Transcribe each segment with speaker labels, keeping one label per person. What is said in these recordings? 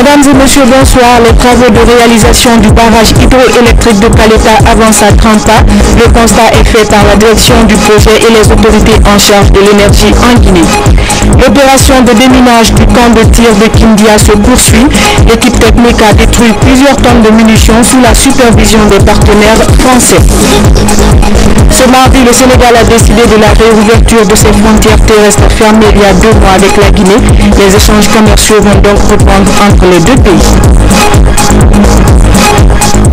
Speaker 1: Mesdames et messieurs, bonsoir. Les travaux de réalisation du barrage hydroélectrique de Caleta avancent à 30 pas. Le constat est fait par la direction du projet et les autorités en charge de l'énergie en Guinée. L'opération de déminage du camp de tir de Kindia se poursuit. L'équipe technique a détruit plusieurs tonnes de munitions sous la supervision des partenaires français. Ce mardi, le Sénégal a décidé de la réouverture de ses frontières terrestres fermées il y a 2 mois avec la Guinée. Les échanges commerciaux vont donc reprendre entre les deux pays.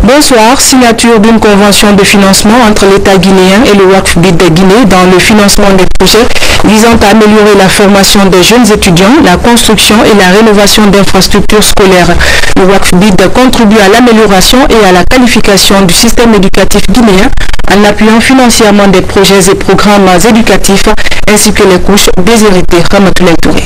Speaker 1: Bonsoir. Signature d'une convention de financement entre l'État guinéen et le Waqf BID de Guinée dans le financement des projets visant à améliorer la formation des jeunes étudiants, la construction et la rénovation d'infrastructures scolaires. Le Waqf BID contribue à l'amélioration et à la qualification du système éducatif guinéen en appuyant financièrement des projets et programmes éducatifs ainsi que les couches déshéritées. Ramatoulaye Touré.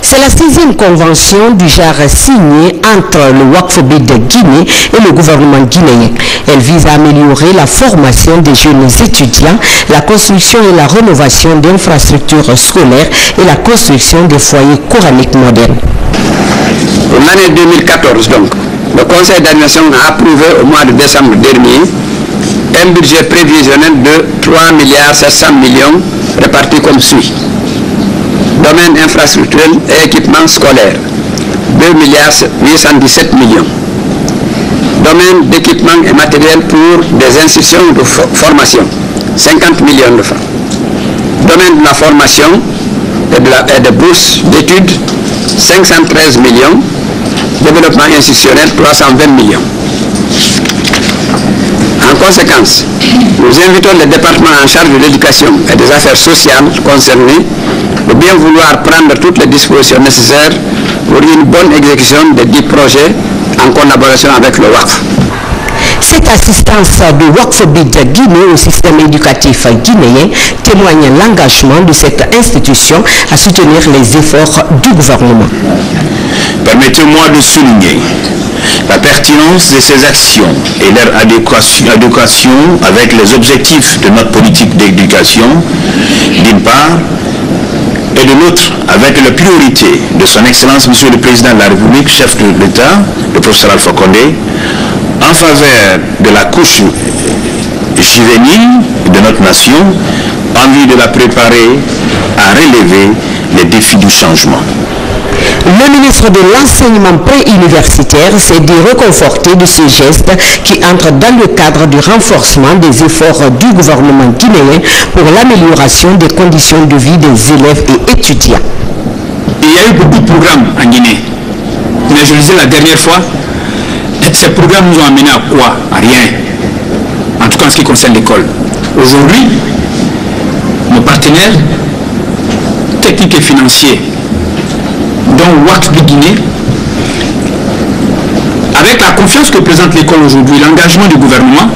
Speaker 2: C'est la 6e convention du genre signée entre le Waqf BID de Guinée et le gouvernement guinéen. Elle vise à améliorer la formation des jeunes étudiants, la construction et la rénovation d'infrastructures scolaires et la construction des foyers coraniques modernes.
Speaker 3: Pour l'année 2014, donc, le Conseil d'administration a approuvé au mois de décembre dernier un budget prévisionnel de 3,7 milliards répartis comme suit. Domaine infrastructurel et équipement scolaire, 2,817 millions. Domaine d'équipement et matériel pour des institutions de formation, 50 millions de francs. Domaine de la formation et de bourses d'études, 513 millions. Développement institutionnel, 320 millions. En conséquence, nous invitons les départements en charge de l'éducation et des affaires sociales concernés de bien vouloir prendre toutes les dispositions nécessaires pour une bonne exécution des 10 projets en collaboration avec le Waqf.
Speaker 2: Cette assistance du Waqf BID de Guinée au système éducatif guinéen témoigne l'engagement de cette institution à soutenir les efforts du gouvernement.
Speaker 4: Permettez-moi de souligner la pertinence de ces actions et leur adéquation avec les objectifs de notre politique d'éducation, d'une part, et de l'autre, avec la priorité de son Excellence, Monsieur le Président de la République, chef de l'État, le professeur Alpha Condé, en faveur de la couche juvénile de notre nation, en vue de la préparer à relever les défis du changement.
Speaker 2: Le ministre de l'enseignement préuniversitaire s'est dit réconforté de ce geste qui entre dans le cadre du renforcement des efforts du gouvernement guinéen pour l'amélioration des conditions de vie des élèves et étudiants.
Speaker 5: Il y a eu beaucoup de programmes en Guinée, mais je le disais la dernière fois, ces programmes nous ont amené à quoi? À rien, en tout cas en ce qui concerne l'école. Aujourd'hui, nos partenaires techniques et financiers, dont Waqf BID Guinée, avec la confiance que présente l'école aujourd'hui, l'engagement du gouvernement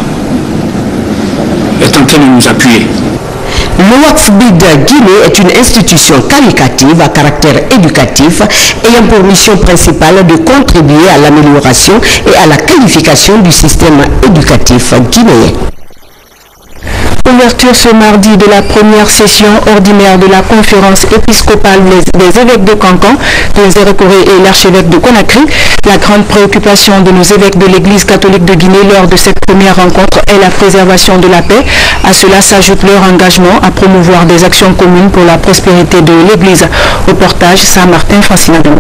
Speaker 5: est en train de nous appuyer.
Speaker 2: Le Waqf BID Guinée est une institution qualitative à caractère éducatif ayant pour mission principale de contribuer à l'amélioration et à la qualification du système éducatif guinéen.
Speaker 1: Ouverture ce mardi de la première session ordinaire de la conférence épiscopale des évêques de Cancan, de Zérékoré et l'archevêque de Conakry. La grande préoccupation de nos évêques de l'Église catholique de Guinée lors de cette première rencontre est la préservation de la paix. À cela s'ajoute leur engagement à promouvoir des actions communes pour la prospérité de l'Église. Reportage Saint-Martin, Francine Adamo.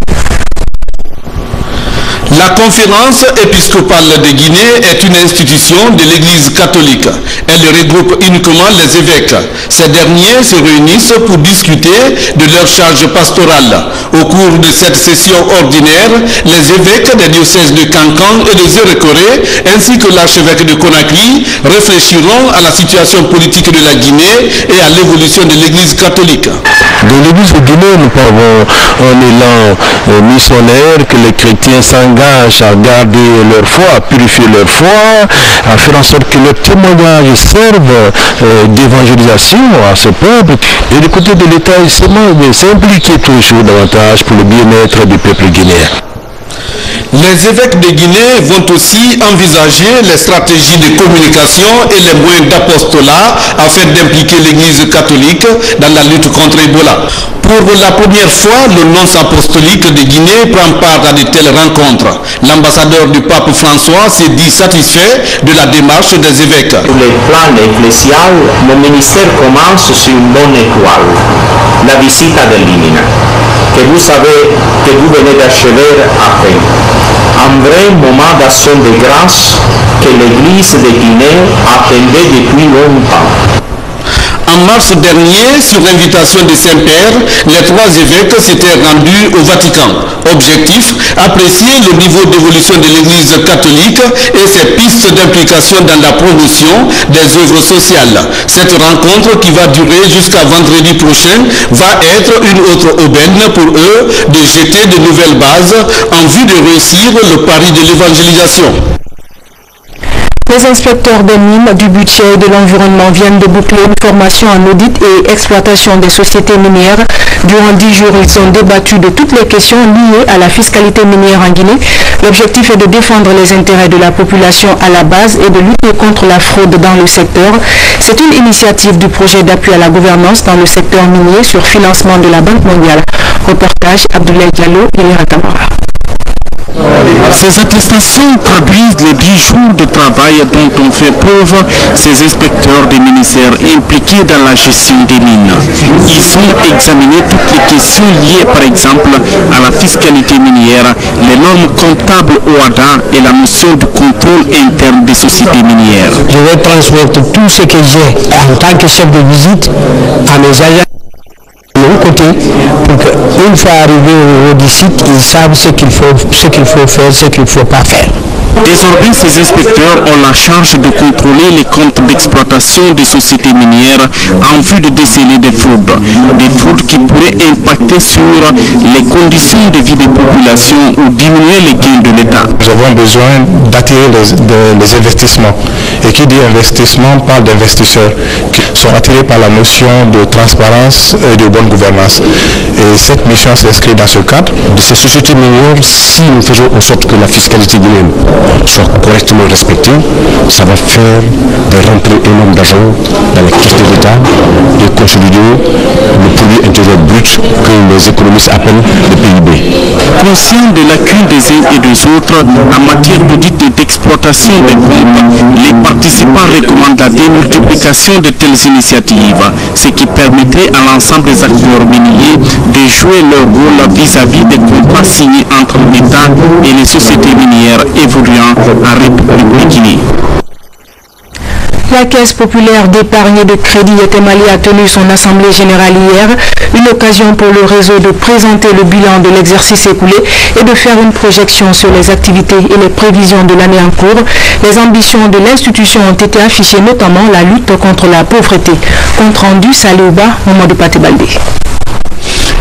Speaker 6: La conférence épiscopale de Guinée est une institution de l'Église catholique. Elle regroupe uniquement les évêques. Ces derniers se réunissent pour discuter de leur charge pastorale. Au cours de cette session ordinaire, les évêques des diocèses de Cancan et de Zérékoré, ainsi que l'archevêque de Conakry, réfléchiront à la situation politique de la Guinée et à l'évolution de l'Église catholique.
Speaker 7: Dans l'Église de Guinée, nous avons un élan missionnaire que les chrétiens s'engagent à garder leur foi, à purifier leur foi, à faire en sorte que leur témoignage serve d'évangélisation à ce peuple. Et du côté de l'État, il s'impliquer toujours davantage pour le bien-être du peuple guinéen.
Speaker 6: Les évêques de Guinée vont aussi envisager les stratégies de communication et les moyens d'apostolat afin d'impliquer l'Église catholique dans la lutte contre Ebola. Pour la première fois, le nonce apostolique de Guinée prend part à de telles rencontres. L'ambassadeur du pape François s'est dit satisfait de la démarche des évêques.
Speaker 8: Sur le plan ecclésial, mon ministère commence sur une bonne étoile, la visite de l'Imina, que vous savez que vous venez d'achever après. Un vrai moment d'action de grâce que l'Église de Guinée attendait depuis longtemps.
Speaker 6: En mars dernier, sur invitation de Saint-Père, les 3 évêques s'étaient rendus au Vatican. Objectif, apprécier le niveau d'évolution de l'Église catholique et ses pistes d'implication dans la promotion des œuvres sociales. Cette rencontre, qui va durer jusqu'à vendredi prochain, va être une autre aubaine pour eux de jeter de nouvelles bases en vue de réussir le pari de l'évangélisation.
Speaker 1: Les inspecteurs des mines, du budget et de l'environnement viennent de boucler une formation en audit et exploitation des sociétés minières. Durant 10 jours, ils ont débattu de toutes les questions liées à la fiscalité minière en Guinée. L'objectif est de défendre les intérêts de la population à la base et de lutter contre la fraude dans le secteur. C'est une initiative du projet d'appui à la gouvernance dans le secteur minier sur financement de la Banque mondiale. Reportage Abdoulaye Diallo et Lira Tamara.
Speaker 9: Ces attestations traduisent les 10 jours de travail dont ont fait preuve ces inspecteurs des ministères impliqués dans la gestion des mines. Ils ont examiné toutes les questions liées par exemple à la fiscalité minière, les normes comptables OADA et la notion de contrôle interne des sociétés minières.
Speaker 10: Je vais transmettre tout ce que j'ai en tant que chef de visite à mes agents de l'autre côté pour qu'une fois arrivé au niveau du site, ils savent ce qu'il faut faire, ce qu'il ne faut pas faire.
Speaker 9: Désormais, ces inspecteurs ont la charge de contrôler les comptes d'exploitation des sociétés minières en vue de déceler des fraudes qui pourraient impacter sur les conditions de vie des populations ou diminuer les gains de l'État.
Speaker 7: Nous avons besoin d'attirer les investissements. Et qui dit investissement parle d'investisseurs qui sont attirés par la notion de transparence et de bonne gouvernance. Et cette mission s'inscrit dans ce cadre.
Speaker 10: De ces sociétés minières, si nous faisons en sorte que la fiscalité guinéenne soit correctement respectée, ça va faire des rentrées énormes d'argent dans les caisses de l'État et consolider le produit intérieur brut que les économistes appellent le PIB.
Speaker 9: Conscient des lacunes des uns et des autres en matière d'audit et d'exploitation des comptes, les participants recommandent la démultiplication de telles initiatives, ce qui permettrait à l'ensemble des acteurs miniers de jouer leur rôle vis-à-vis des contrats signés entre l'État et les sociétés minières évoluant en République de Guinée.
Speaker 1: La Caisse populaire d'épargne et de crédit Yetemali a tenu son assemblée générale hier, une occasion pour le réseau de présenter le bilan de l'exercice écoulé et de faire une projection sur les activités et les prévisions de l'année en cours. Les ambitions de l'institution ont été affichées, notamment la lutte contre la pauvreté. Compte rendu, Saléouba, Mamadou Patebaldé.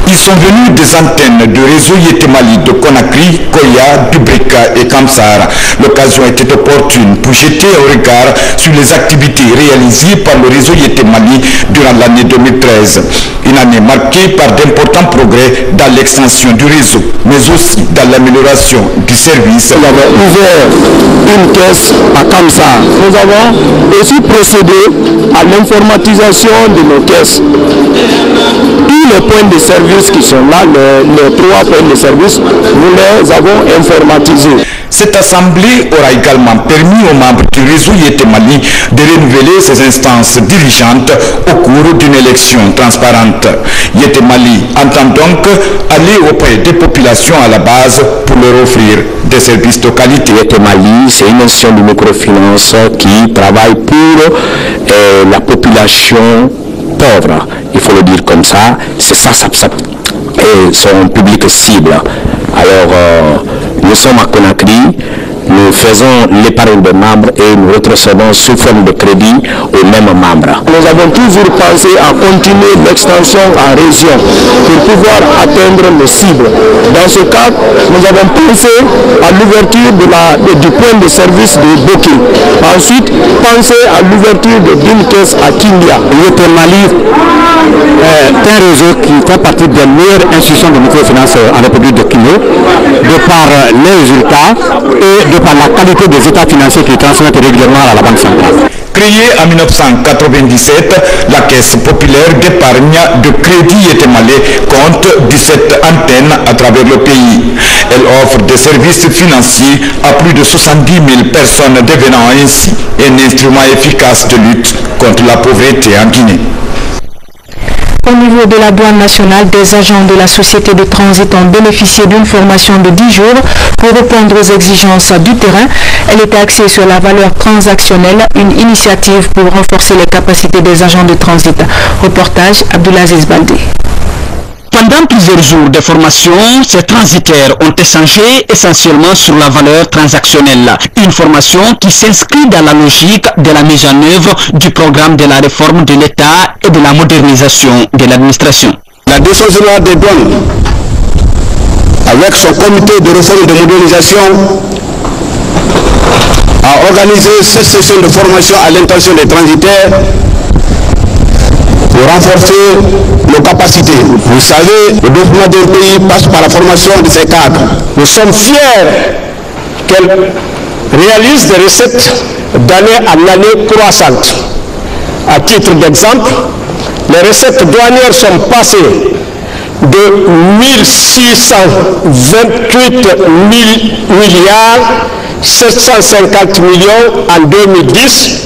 Speaker 11: Ils sont venus des antennes de réseau Yetemali de Conakry, Koya, Dubrika et Kamsar. L'occasion était opportune pour jeter un regard sur les activités réalisées par le réseau Yetemali durant l'année 2013. Une année marquée par d'importants progrès dans l'extension du réseau, mais aussi dans l'amélioration du service.
Speaker 10: Nous avons ouvert une caisse à Kamsar. Nous avons aussi procédé à l'informatisation de nos caisses. Tous les points de service qui sont là, les 3 points de service, nous les avons informatisés.
Speaker 11: Cette assemblée aura également permis aux membres du réseau Yetemali de renouveler ses instances dirigeantes au cours d'une élection transparente. Yetemali entend donc aller auprès des populations à la base pour leur offrir des services de qualité.
Speaker 10: Yetemali, c'est une institution de microfinance qui travaille pour la population pauvre, il faut le dire comme ça, c'est ça et son public cible. Alors, nous sommes à Conakry,
Speaker 12: nous faisons l'épargne des membres et nous retrocédons sous forme de crédit aux mêmes membres.
Speaker 13: Nous avons toujours pensé à continuer l'extension en région pour pouvoir atteindre nos cibles. Dans ce cadre, nous avons pensé à l'ouverture du point de service de Boké. Ensuite, pensé à l'ouverture de d'une caisse à Kindia.
Speaker 14: Le Mali est un réseau qui fait partie des meilleures institutions de microfinance en République de Guinée, de par les résultats et de par la qualité des états financiers qui transmettent régulièrement à la Banque centrale.
Speaker 11: Créée en 1997, la Caisse populaire d'épargne de crédit Yetemale compte 17 antennes à travers le pays. Elle offre des services financiers à plus de 70 000 personnes, devenant ainsi un instrument efficace de lutte contre la pauvreté en Guinée.
Speaker 1: Au niveau de la douane nationale, des agents de la société de transit ont bénéficié d'une formation de 10 jours pour répondre aux exigences du terrain. Elle était axée sur la valeur transactionnelle, une initiative pour renforcer les capacités des agents de transit. Reportage Abdoulaziz Baldé.
Speaker 15: Pendant plusieurs jours de formation, ces transitaires ont échangé essentiellement sur la valeur transactionnelle. Une formation qui s'inscrit dans la logique de la mise en œuvre du programme de la réforme de l'État et de la modernisation de l'administration.
Speaker 13: La direction générale des douanes, avec son comité de réforme et de modernisation, a organisé cette session de formation à l'intention des transitaires pour renforcer nos capacités. Vous savez, le développement d'un pays passe par la formation de ses cadres. Nous sommes fiers qu'elle réalise des recettes d'année en année croissantes. À titre d'exemple, les recettes douanières sont passées de 1628 milliards 750 millions en 2010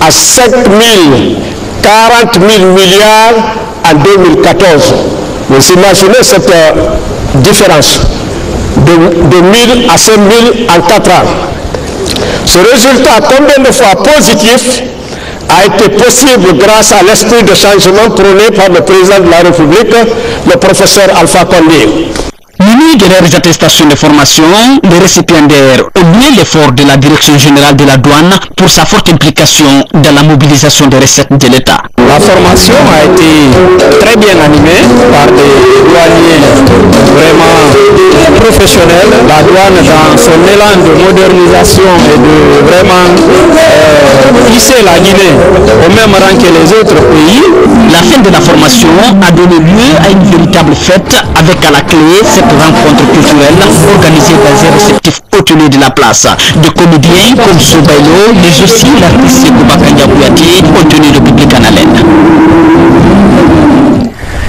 Speaker 13: à 40 000 milliards en 2014. Vous imaginez cette différence de 1000 à 5000 en 4 ans. Ce résultat, combien de fois positif, a été possible grâce à l'esprit de changement prôné par le président de la République, le professeur Alpha Condé.
Speaker 15: Munis de leurs attestations de formation, les récipiendaires ont loué l'effort de la Direction générale de la douane pour sa forte implication dans la mobilisation des recettes de l'État.
Speaker 13: La formation a été très bien animée par des douaniers vraiment professionnels. La douane, dans son élan de modernisation et de vraiment hisser la Guinée au même rang que les autres pays.
Speaker 15: La fin de la formation a donné lieu à une véritable fête avec à la clé cette rencontre culturelle organisée dans un réceptif hôtelier de la place. Des comédiens comme Soubaïlo, mais aussi l'artiste Koubakanya Kouyaté ont tenu le public en haleine.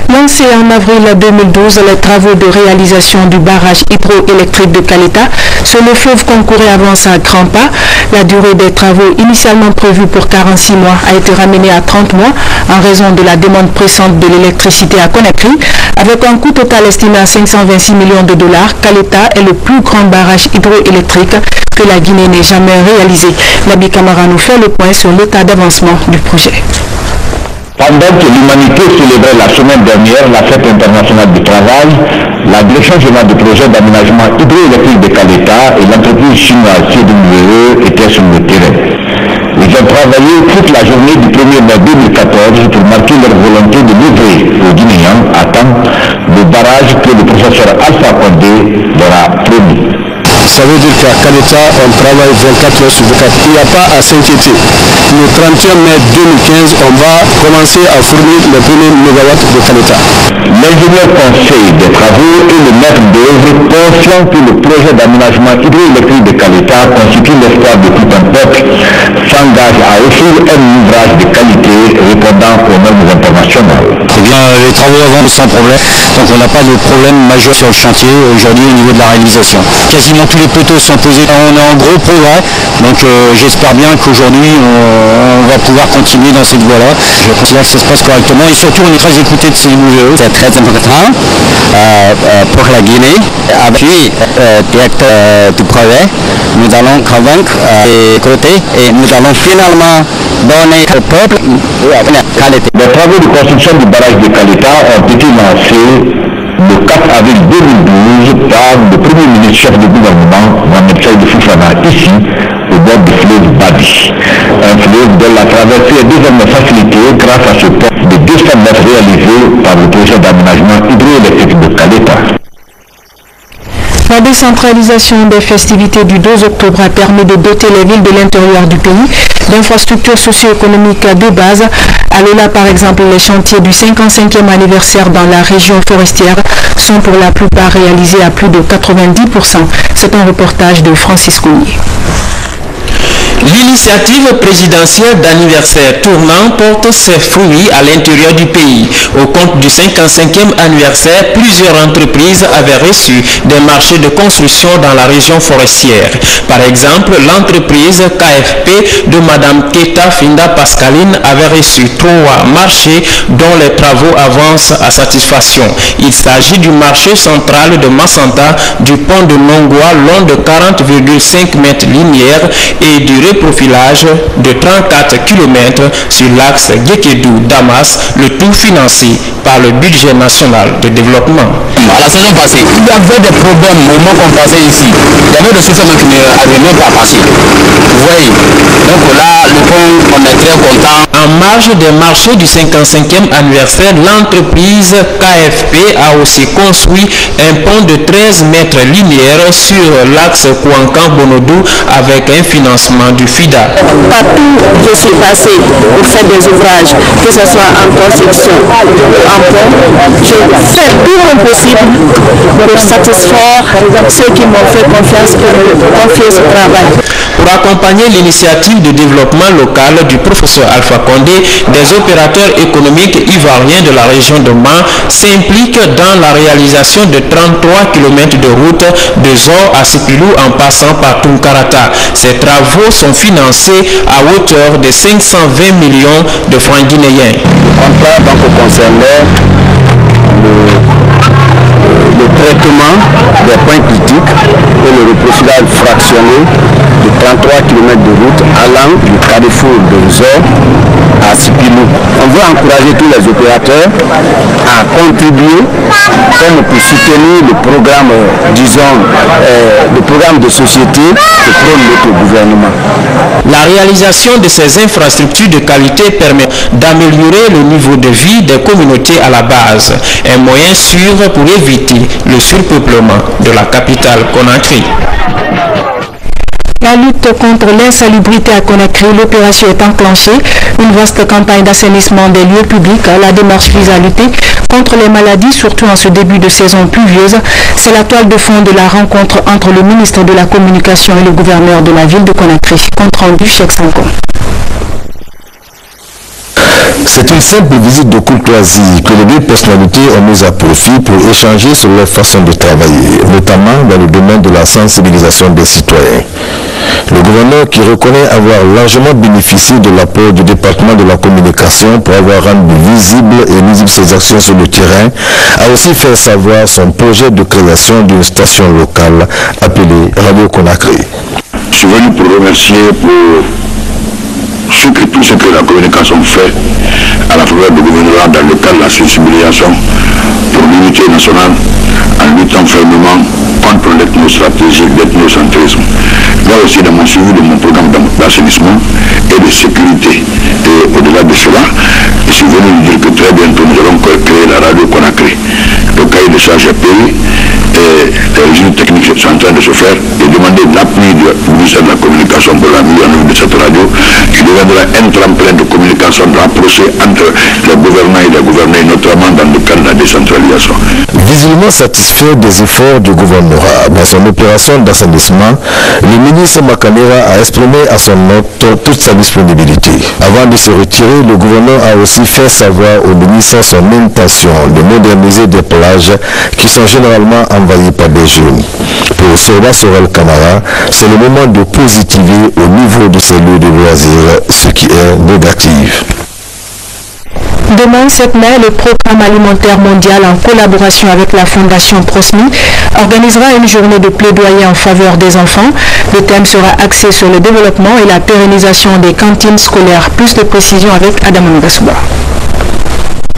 Speaker 1: Lancé en avril 2012, les travaux de réalisation du barrage hydroélectrique de Kaleta sur le fleuve Concouré avance à grands pas. La durée des travaux initialement prévue pour 46 mois a été ramenée à 30 mois en raison de la demande pressante de l'électricité à Conakry. Avec un coût total estimé à 526 millions de dollars, Kaleta est le plus grand barrage hydroélectrique que la Guinée n'ait jamais réalisé. Nabi Kamara nous fait le point sur l'état d'avancement du projet.
Speaker 12: Pendant que l'humanité célébrait la semaine dernière la fête internationale du travail, la direction générale du projet d'aménagement hydroélectrique de Kaleta et l'entreprise chinoise CWE étaient sur le terrain. Ils ont travaillé toute la journée du 1er mai 2014 pour marquer leur volonté de livrer aux Guinéens à temps le barrage que le professeur Alpha Condé leur a promis.
Speaker 14: Ça veut dire qu'à Kaleta, on travaille 24 heures sur 24. Il n'y a pas à s'inquiéter. Le 31 mai 2015, on va commencer à fournir les premiers mégawatts de Kaleta.
Speaker 12: L'ingénieur conseil des travaux et le maître d'œuvre conscient que le projet d'aménagement hydroélectrique de Kaleta constitue l'espoir de tout un peuple, s'engage à offrir un ouvrage de qualité répondant aux normes internationales.
Speaker 14: Eh bien, les travaux avancent sans problème, donc on n'a pas de problème majeur sur le chantier aujourd'hui au niveau de la réalisation. Quasiment tous les poteaux sont posés, on est en gros progrès, donc j'espère bien qu'aujourd'hui on va pouvoir continuer dans cette voie-là. Je considère que ça se passe correctement et surtout on est très écouté de CWE.
Speaker 12: C'est très important pour la Guinée. Puis, directeur du projet, nous allons convaincre les côtés et nous allons finalement donner au peuple la qualité. Les travaux de construction du barrage de Kaleta ont été lancés le 4 avril 2012 par le premier ministre chef du gouvernement, Mohamed Saïd Fouché. Fofana, ici, au bord du fleuve Badi. Un fleuve dont la traversée est désormais facilitée grâce à ce pont de 200 mètres réalisé par le projet d'aménagement hydroélectrique de Caleta.
Speaker 1: La décentralisation des festivités du 2 octobre a permis de doter les villes de l'intérieur du pays d'infrastructures socio-économiques de base. À Lola, par exemple, les chantiers du 55e anniversaire dans la région forestière sont pour la plupart réalisés à plus de 90%. C'est un reportage de Francis Counier.
Speaker 16: L'initiative présidentielle d'anniversaire tournant porte ses fruits à l'intérieur du pays. Au compte du 55e anniversaire, plusieurs entreprises avaient reçu des marchés de construction dans la région forestière. Par exemple, l'entreprise KFP de Madame Keta Finda Pascaline avait reçu 3 marchés dont les travaux avancent à satisfaction. Il s'agit du marché central de Massanta, du pont de Nongwa long de 40,5 mètres linéaires et du profilage de 34 km sur l'axe Gekedou-Damas, le tout financé par le budget national de développement.
Speaker 17: À la saison passée, il y avait des problèmes au moment qu'on passait ici. Il y avait des chauffeurs qui n'arrivaient même pas à passer. Vous voyez, donc là, le pont, on est très content.
Speaker 16: En marge des marchés du 55e anniversaire, l'entreprise KFP a aussi construit un pont de 13 mètres linéaires sur l'axe Kouankan-Bonodou avec un financement du FIDA.
Speaker 18: Partout où je suis passé pour faire des ouvrages, que ce soit en construction, en pont, je fais tout mon possible pour satisfaire ceux qui m'ont fait confiance et me confier ce travail.
Speaker 16: Pour accompagner l'initiative de développement local du professeur Alpha Condé, des opérateurs économiques ivoiriens de la région de Man s'impliquent dans la réalisation de 33 km de route de Zor à Sipilou en passant par Tunkarata. Ces travaux sont financés à hauteur de 520 millions de francs guinéens.
Speaker 12: Le contrat donc concernait le traitement des points critiques et le reprofilage fractionné de 33 km de route allant du carrefour de Zor à Sipilou. On veut encourager tous les opérateurs à contribuer comme pour soutenir le programme, disons, le programme de société que prône notre gouvernement.
Speaker 16: La réalisation de ces infrastructures de qualité permet d'améliorer le niveau de vie des communautés à la base, un moyen sûr pour éviter le surpeuplement de la capitale Conakry.
Speaker 1: La lutte contre l'insalubrité à Conakry, l'opération est enclenchée. Une vaste campagne d'assainissement des lieux publics. La démarche vise à lutter contre les maladies, surtout en ce début de saison pluvieuse. C'est la toile de fond de la rencontre entre le ministre de la Communication et le gouverneur de la ville de Conakry. Compte rendu, Cheikh Sanko.
Speaker 7: C'est une simple visite de courtoisie que les deux personnalités ont mis à profit pour échanger sur leur façon de travailler, notamment dans le domaine de la sensibilisation des citoyens. Le gouverneur, qui reconnaît avoir largement bénéficié de l'apport du département de la communication pour avoir rendu visible et lisible ses actions sur le terrain, a aussi fait savoir son projet de création d'une station locale appelée Radio Conakry.
Speaker 12: Je suis venu pour remercier pour tout ce que la communication fait à la faveur du gouvernement dans le cadre de la sensibilisation pour l'unité nationale en luttant fermement contre l'ethnostratégie, l'ethnocentrisme. Là aussi dans mon suivi de mon programme d'assainissement et de sécurité. Et au-delà de cela, je suis venu lui dire que très bientôt nous allons créer la radio Conakry. Le cahier de charge est payé et les régimes techniques sont en train de se faire et demander l'appui du ministère de la Communication pour la mise en œuvre de cette radio qui deviendra un tremplin de communication rapproché entre les gouvernants et les gouvernés, notamment dans le cadre de la décentralisation.
Speaker 7: Visiblement satisfait des efforts du gouvernorat dans son opération d'assainissement, le ministre Makamera a exprimé à son hôte toute sa disponibilité. Avant de se retirer, le gouverneur a aussi fait savoir au ministre son intention de moderniser des plages qui sont généralement envahies par des jeunes. Pour Sorba Sorel Camara, c'est le moment de positiver au niveau de ces lieux de loisirs, ce qui est négatif.
Speaker 1: Demain, 7 mai, le Programme alimentaire mondial, en collaboration avec la Fondation Prosmi, organisera une journée de plaidoyer en faveur des enfants. Le thème sera axé sur le développement et la pérennisation des cantines scolaires. Plus de précisions avec Adam Ngasouba.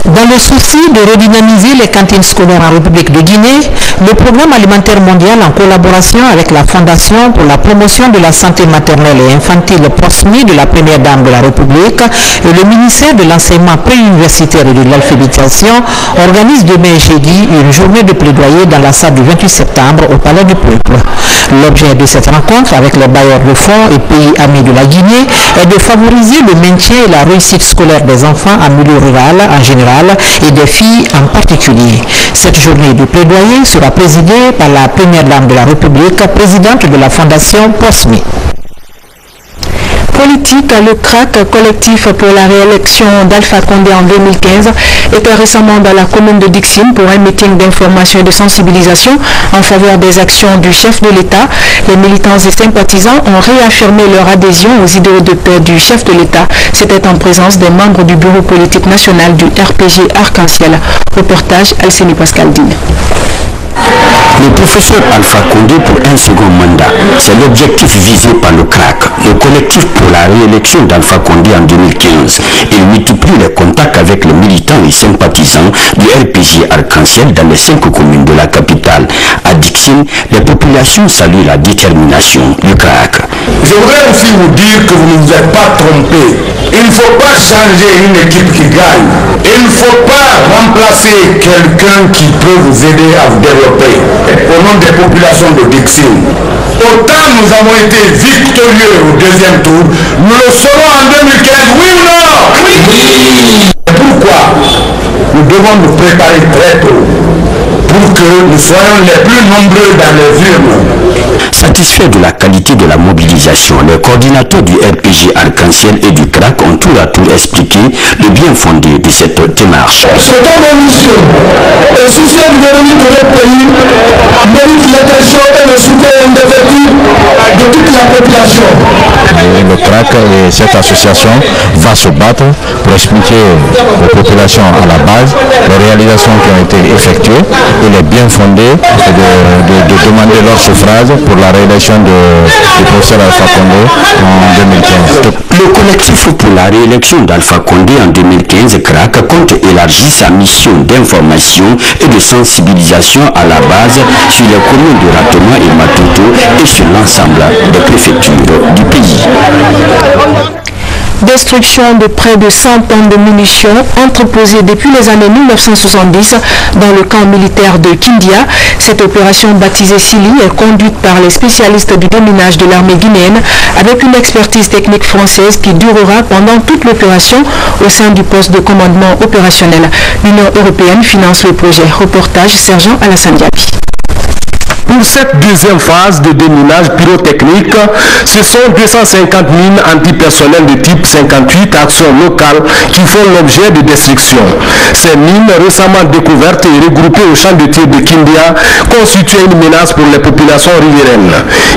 Speaker 2: Dans le souci de redynamiser les cantines scolaires en République de Guinée, Le Programme alimentaire mondial, en collaboration avec la Fondation pour la promotion de la santé maternelle et infantile POSMI de la Première Dame de la République et le ministère de l'enseignement préuniversitaire et de l'alphabétisation organise demain jeudi une journée de plaidoyer dans la salle du 28 septembre au Palais du Peuple. L'objet de cette rencontre avec les bailleurs de fonds et pays amis de la Guinée est de favoriser le maintien et la réussite scolaire des enfants en milieu rural en général et des filles en particulier. Cette journée de plaidoyer sera présidée par la Première Dame de la République, présidente de la Fondation POSMI.
Speaker 1: Politique, le CRAC, collectif pour la réélection d'Alpha Condé en 2015, était récemment dans la commune de Dixine pour un meeting d'information et de sensibilisation en faveur des actions du chef de l'État. Les militants et sympathisants ont réaffirmé leur adhésion aux idéaux de paix du chef de l'État. C'était en présence des membres du bureau politique national du RPG Arc-en-Ciel. Reportage Alcénie Pascaldine.
Speaker 19: Le professeur Alpha Condé pour un second mandat, c'est l'objectif visé par le CRAC, le collectif pour la réélection d'Alpha Condé en 2015. Il multiplie les contacts avec les militants et sympathisants du RPG Arc-en-Ciel dans les 5 communes de la capitale. À Dixine, les populations saluent la détermination du CRAC.
Speaker 11: Je voudrais aussi vous dire que vous ne vous êtes pas trompé. Il ne faut pas changer une équipe qui gagne. Il ne faut pas remplacer quelqu'un qui peut vous aider à vous développer. Au nom des populations de Dixine, autant nous avons été victorieux au deuxième tour, nous le serons en 2015, oui ou non? Oui. Pourquoi? Nous devons nous préparer très tôt pour que nous soyons les plus nombreux dans les urnes.
Speaker 19: Satisfaits de la qualité de la mobilisation, les coordinateurs du RPG Arc-en-Ciel et du CRAC ont tour à tour expliqué le bien fondé de cette démarche.
Speaker 13: C'est une mission. Et si c'est le devenir de notre pays, mérite l'attention et le soutien indéfectible de toute la population.
Speaker 7: Le CRAC et cette association va se battre pour expliquer aux populations à la base les réalisations qui ont été effectuées et les bien fondés de demander leur suffrage pour la réélection du professeur Alpha Condé en 2015.
Speaker 19: Le collectif pour la réélection d'Alpha Condé en 2015, CRAC, compte élargir sa mission d'information et de sensibilisation à la base sur les communes de Ratoma et Matuto et sur l'ensemble des préfectures du pays.
Speaker 1: Destruction de près de 100 tonnes de munitions entreposées depuis les années 1970 dans le camp militaire de Kindia. Cette opération baptisée Sili est conduite par les spécialistes du déminage de l'armée guinéenne avec une expertise technique française qui durera pendant toute l'opération au sein du poste de commandement opérationnel. L'Union européenne finance le projet. Reportage Sergent Alassane Diaby.
Speaker 13: Pour cette deuxième phase de déminage pyrotechnique, ce sont 250 mines antipersonnelles de type 58 actions locales qui font l'objet de destruction. Ces mines récemment découvertes et regroupées au champ de tir de Kindia constituent une menace pour les populations riveraines.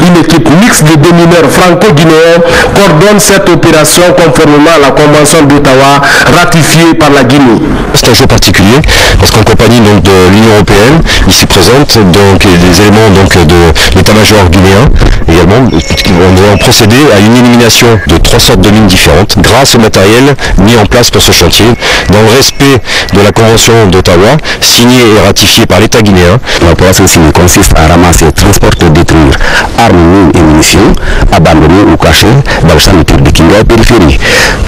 Speaker 13: Une équipe mixte de démineurs franco-guinéens coordonne cette opération conformément à la Convention d'Ottawa ratifiée par la Guinée.
Speaker 10: C'est un jeu particulier parce qu'en compagnie donc, de l'Union européenne, ici présente donc des éléments de l'état-major guinéen également, nous avons procédé à une élimination de 3 sortes de mines différentes grâce au matériel mis en place pour ce chantier dans le respect de la Convention d'Ottawa signée et ratifiée par l'État guinéen.
Speaker 19: L'opération Sili consiste à ramasser, transporter, détruire armes, mines et munitions abandonnées ou cachées dans le champ de tir de Kindia et périphérie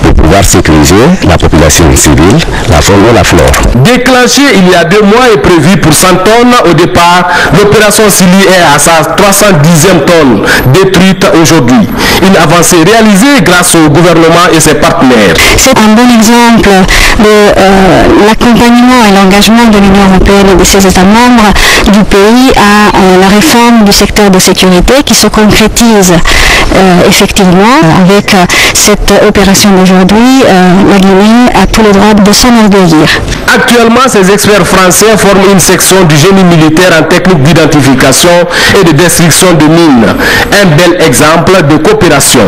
Speaker 19: pour pouvoir sécuriser la population civile, la faune et la flore.
Speaker 13: Déclenché il y a 2 mois et prévu pour 100 tonnes au départ, l'opération Sili est à sa 310e tonne détruite aujourd'hui. Une avancée réalisée grâce au gouvernement et ses partenaires.
Speaker 20: C'est un bon exemple de l'accompagnement et l'engagement de l'Union européenne et de ses États membres du pays à la réforme du secteur de sécurité qui se concrétise effectivement avec cette opération d'aujourd'hui. La Guinée a tout le droit de s'enorgueillir.
Speaker 13: Actuellement, ces experts français forment une section du génie militaire en technique d'identification et de destruction de mines. Un bel exemple de coopération.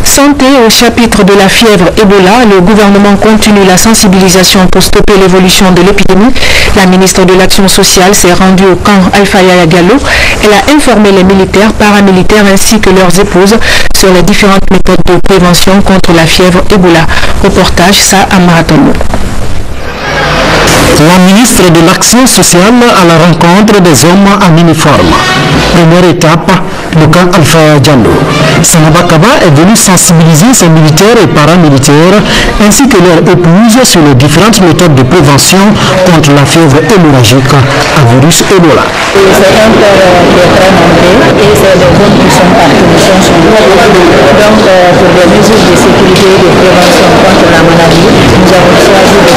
Speaker 1: Santé au chapitre de la fièvre Ebola, le gouvernement continue la sensibilisation pour stopper l'évolution de l'épidémie. La ministre de l'Action sociale s'est rendue au camp Alpha Yaya Gallo. Elle a informé les militaires, paramilitaires ainsi que leurs épouses sur les différentes méthodes de prévention contre la fièvre Ebola. Reportage ça à Marathon.
Speaker 21: La ministre de l'Action sociale à la rencontre des hommes en uniforme. Première étape, le camp Alpha Diallo. Sanabakaba est venu sensibiliser ses militaires et paramilitaires ainsi que leurs épouses sur les différentes méthodes de prévention contre la fièvre hémorragique à virus Ebola.
Speaker 18: C'est un corps qui est très nombreux et c'est des zones qui sont partout. Donc pour des mesures de sécurité et de prévention contre la maladie, nous avons choisi de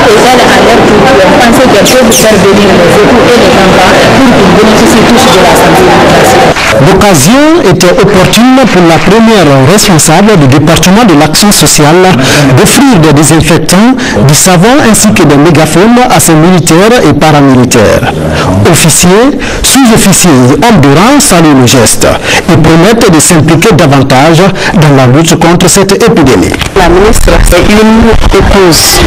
Speaker 18: et elles alertent pour penser qu'elles peuvent faire venir les époux et les enfants pour qu'ils bénéficient tous de la sensibilisation.
Speaker 21: L'occasion était opportune pour la première responsable du département de l'action sociale d'offrir des désinfectants, du savon ainsi que des mégaphones à ses militaires et paramilitaires. Officiers, sous-officiers et hommes de rang saluent le geste et promettent de s'impliquer davantage dans la lutte contre cette épidémie.
Speaker 18: La ministre, c'est une épouse.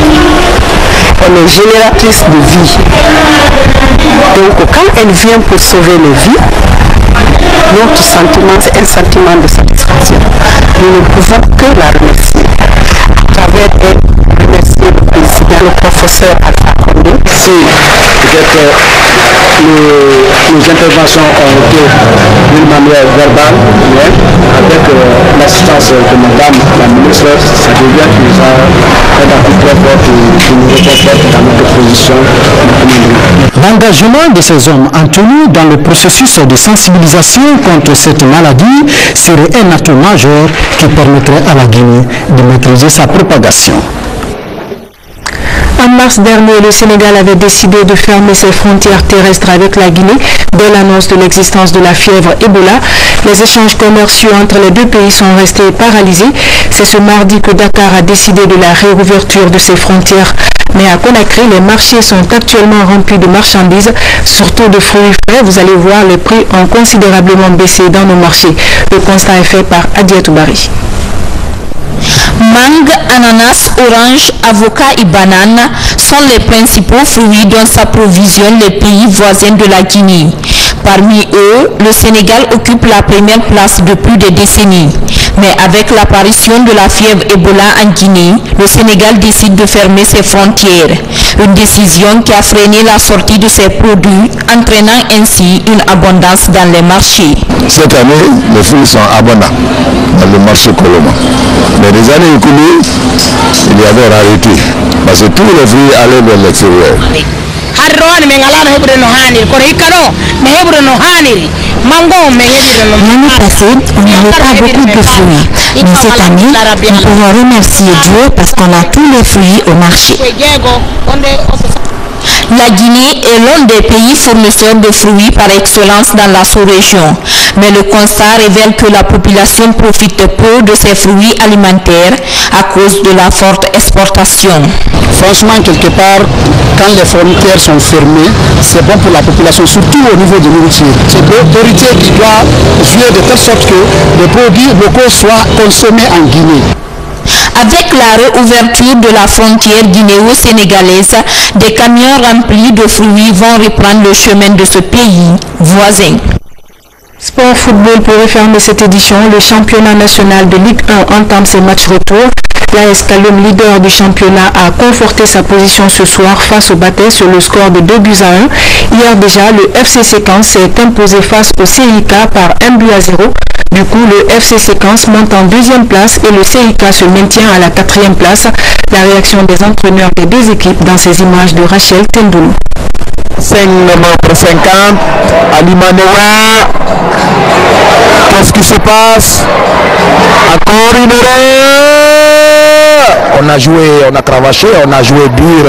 Speaker 18: Elle est génératrice de vie. Donc quand elle vient pour sauver les vies, notre sentiment, c'est un sentiment de satisfaction. Nous ne pouvons que la remercier. À travers elle, remercier le président, le professeur Alpha Condé.
Speaker 13: Si peut-être nos interventions ont été d'une manière verbale, mais avec l'assistance de madame la ministre, ça devient que nous avons un appui très fort qui nous réconforte dans notre position.
Speaker 21: L'engagement de ces hommes en tenue dans le processus de sensibilisation contre cette maladie serait un atout majeur qui permettrait à la Guinée de maîtriser sa propagation.
Speaker 1: En mars dernier, le Sénégal avait décidé de fermer ses frontières terrestres avec la Guinée dès l'annonce de l'existence de la fièvre Ebola. Les échanges commerciaux entre les deux pays sont restés paralysés. C'est ce mardi que Dakar a décidé de la réouverture de ses frontières. Mais à Conakry, les marchés sont actuellement remplis de marchandises, surtout de fruits frais. Vous allez voir, les prix ont considérablement baissé dans nos marchés. Le constat est fait par Adiatou Bari.
Speaker 22: Mangue, ananas, orange, avocat et banane sont les principaux fruits dont s'approvisionnent les pays voisins de la Guinée. Parmi eux, le Sénégal occupe la première place depuis des décennies. Mais avec l'apparition de la fièvre Ebola en Guinée, le Sénégal décide de fermer ses frontières. Une décision qui a freiné la sortie de ses produits, entraînant ainsi une abondance dans les marchés.
Speaker 23: Cette année, les fruits sont abondants dans le marché Coloma. Mais les années écoulées, il y avait rareté. Parce que tous les fruits allaient vers l'extérieur.
Speaker 20: L'année passée, on n'avait pas beaucoup de fruits. Mais cette année, nous pouvons remercier Dieu parce qu'on a tous les fruits au marché.
Speaker 22: La Guinée est l'un des pays fournisseurs de fruits par excellence dans la sous-région. Mais le constat révèle que la population profite peu de ces fruits alimentaires à cause de la forte exportation.
Speaker 13: Franchement, quelque part, quand les frontières sont fermées, c'est bon pour la population, surtout au niveau de nourriture. C'est l'autorité qui doit jouer de telle sorte que les produits locaux soient consommés en Guinée.
Speaker 22: Avec la réouverture de la frontière guinéo-sénégalaise, des camions remplis de fruits vont reprendre le chemin de ce pays voisin.
Speaker 1: Sport football pour refermer cette édition, le championnat national de Ligue 1 entame ses matchs retour. L'AS Calum, leader du championnat, a conforté sa position ce soir face au Batel sur le score de 2-1. Hier déjà, le FC Séquence s'est imposé face au CIK par 1-0. Du coup, le FC Séquence monte en deuxième place et le CIK se maintient à la quatrième place. La réaction des entraîneurs des deux équipes dans ces images de Rachel Tendoulou.
Speaker 13: 5 membres 50, Ali Manewa, qu'est-ce qui se passe? Encore une erreur. On a joué, on a cravaché, on a joué dur.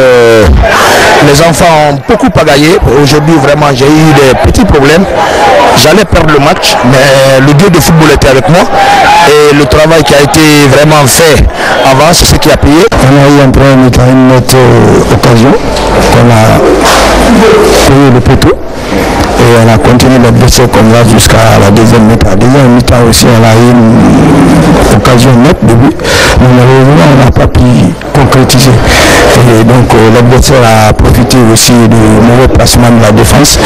Speaker 13: Les enfants ont beaucoup pagaillé. Aujourd'hui, vraiment, j'ai eu des petits problèmes. J'allais perdre le match, mais le dieu de football était avec moi. Et le travail qui a été vraiment fait avant, c'est ce qui a payé.
Speaker 21: On a eu une nette occasion qu'on a payé le poteau. Et on a continué de bosser comme ça jusqu'à la deuxième mi-temps. La deuxième mi-temps aussi, on a eu une occasion nette début. Mais malheureusement, on n'a pas pu
Speaker 3: concrétisé. Et donc l'adversaire a profité aussi du mauvais placement de la défense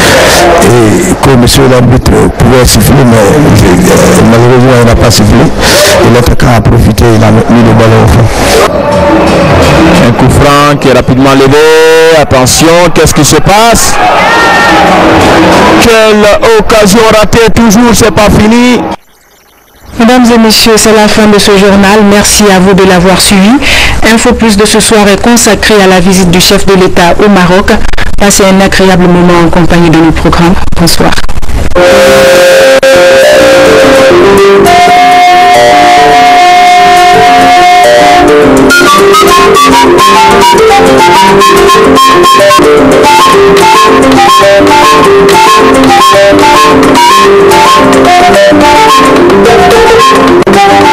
Speaker 3: et que monsieur l'arbitre pouvait siffler, mais malheureusement il n'a pas sifflé. Et l'attaquant a profité, il a mis le ballon au fond.
Speaker 4: Un coup franc qui est rapidement levé. Attention, qu'est-ce qui se passe? Quelle occasion ratée, toujours, c'est pas fini.
Speaker 1: Mesdames et messieurs, c'est la fin de ce journal. Merci à vous de l'avoir suivi. Info Plus de ce soir est consacré à la visite du chef de l'État au Maroc. Passez un agréable moment en compagnie de nos programmes. Bonsoir.